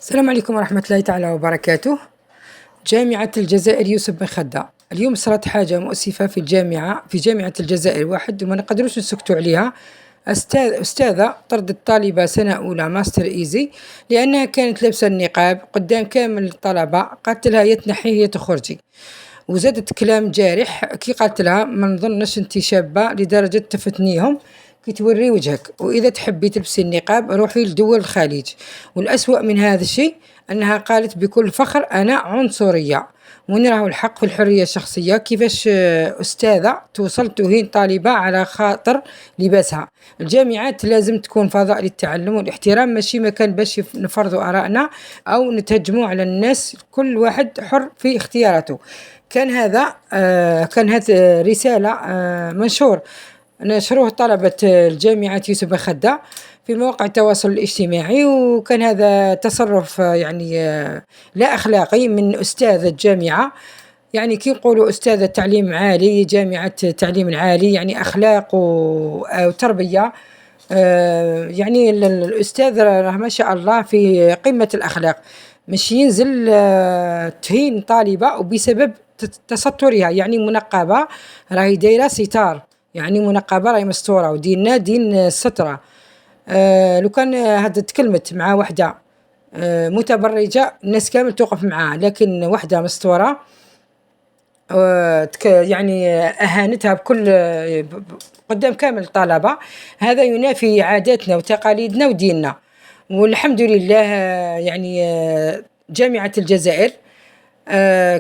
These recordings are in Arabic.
السلام عليكم ورحمة الله تعالى وبركاته. جامعة الجزائر يوسف بن خدة. اليوم صارت حاجة مؤسفة في جامعة الجزائر واحد وما نقدروش نسكتوا عليها. أستاذة طردت طالبة سنة أولى ماستر إيزي لأنها كانت لابسة النقاب قدام كامل الطلبة، قالت لها يا تنحيه يا تخرجي، وزادت كلام جارح كي قالت لها ما نظنش انت شابة لدرجة تفتنيهم كي توري وجهك، وإذا تحبي تلبسي النقاب روحي لدول الخليج. والأسوأ من هذا الشيء أنها قالت بكل فخر أنا عنصرية، وين راهو الحق في الحرية الشخصية؟ كيفاش أستاذة توصل تهين طالبة على خاطر لباسها؟ الجامعات لازم تكون فضاء للتعلم والاحترام، ماشي مكان باش نفرضوا آرائنا أو نتهجموا على الناس، كل واحد حر في اختياراته. كان هذا رسالة منشور نشروه طلبة الجامعة يوسف بن خدة في مواقع التواصل الاجتماعي، وكان هذا تصرف لا أخلاقي من أستاذ الجامعة. يعني كي نقولوا أستاذ تعليم عالي، جامعة تعليم عالي، يعني أخلاق وتربية. يعني الأستاذ ما شاء الله في قمة الأخلاق، مش ينزل تهين طالبة وبسبب تسترها، يعني منقبة راهي دايرة ستار، يعني منقبة راهي مستورة، وديننا دين السترة. لو كان هذا تكلمت مع وحدة متبرجة الناس كامل توقف معها، لكن وحدة مستورة يعني أهانتها بكل قدام كامل الطلبة. هذا ينافي عاداتنا وتقاليدنا وديننا. والحمد لله يعني جامعة الجزائر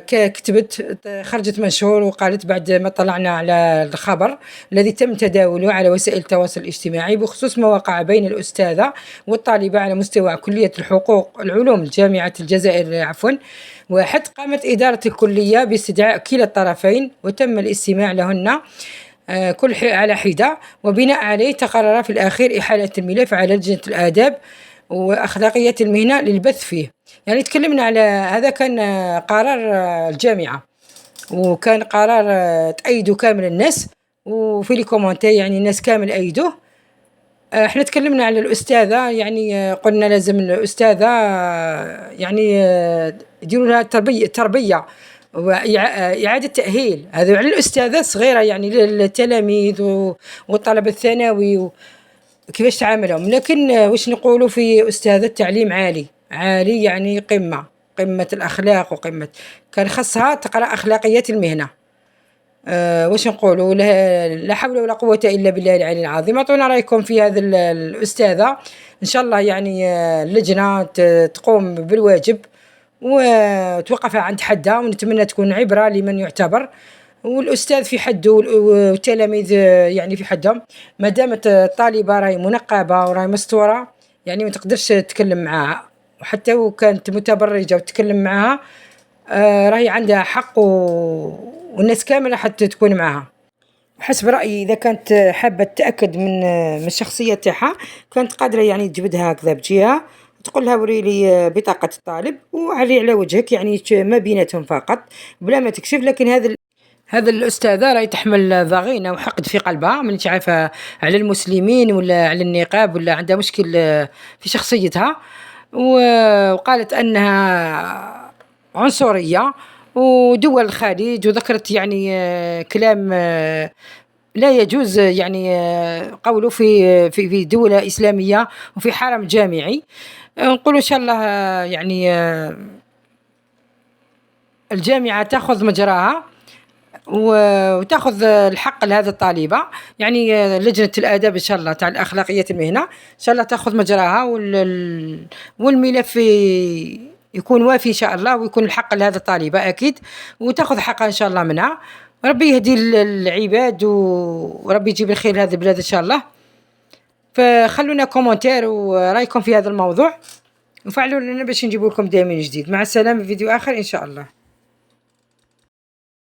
كتبت خرجت منشور وقالت بعد ما طلعنا على الخبر الذي تم تداوله على وسائل التواصل الاجتماعي بخصوص ما وقع بين الأستاذة والطالبة على مستوى كلية الحقوق العلوم جامعة الجزائر واحد، قامت إدارة الكلية باستدعاء كلا الطرفين وتم الاستماع لهن كل على حدة، وبناء عليه تقرر في الأخير إحالة الملف على لجنة الآداب وأخلاقية المهنة للبث فيه. يعني تكلمنا على هذا، كان قرار الجامعة وكان قرار تأيدوا كامل الناس، وفي الكومنتات يعني الناس كامل أيدوه. احنا تكلمنا على الأستاذة، يعني قلنا لازم الأستاذة يعني يديروا لها تربية وإعادة تأهيل، هذا على الأستاذة صغيرة يعني للتلاميذ والطلبة الثانوي كيفاش تعاملهم. لكن واش نقولوا في أستاذة تعليم عالي يعني قمة الأخلاق، وقمة كان خصها تقرأ أخلاقيات المهنة. واش نقولوا؟ لا حول ولا قوة إلا بالله العلي العظيم. أعطونا رأيكم في هذا الأستاذة، إن شاء الله يعني اللجنة تقوم بالواجب وتوقف عند حدها، ونتمنى تكون عبرة لمن يعتبر، والأستاذ في حده والتلاميذ يعني في حدهم. ما دامت الطالبة راهي منقبة وراهي مستورة يعني ما تقدرش تتكلم معها، وحتى وكانت متبرجة وتتكلم معها راهي عندها حق، والناس كاملة حتى تكون معها. حسب رأيي إذا كانت حابة تتأكد من الشخصية تاعها كانت قادرة يعني تجبدها هكذا بجهة، تقول لها وري لي بطاقة الطالب وعلي على وجهك، يعني ما بيناتهم فقط بلا ما تكشف. لكن هذا الأستاذة راهي تحمل ضغينة وحقد في قلبها، من عارفة على المسلمين ولا على النقاب، ولا عندها مشكل في شخصيتها، وقالت أنها عنصرية ودول الخليج، وذكرت يعني كلام لا يجوز يعني قوله في دولة إسلامية وفي حرم جامعي. نقول إن شاء الله يعني الجامعة تأخذ مجراها وتأخذ الحق لهذا الطالبة، يعني لجنة الآداب إن شاء الله تاع الأخلاقيات المهنة إن شاء الله تأخذ مجراها، والملف يكون وافي إن شاء الله، ويكون الحق لهذا الطالبة أكيد، وتأخذ حقها إن شاء الله منها. ربي يهدي العباد وربي يجيب الخير لهذه البلاد إن شاء الله. فخلونا كومنتير ورأيكم في هذا الموضوع، وفعلوا لنا باش نجيب لكم دائما جديد. مع السلامة في فيديو آخر إن شاء الله.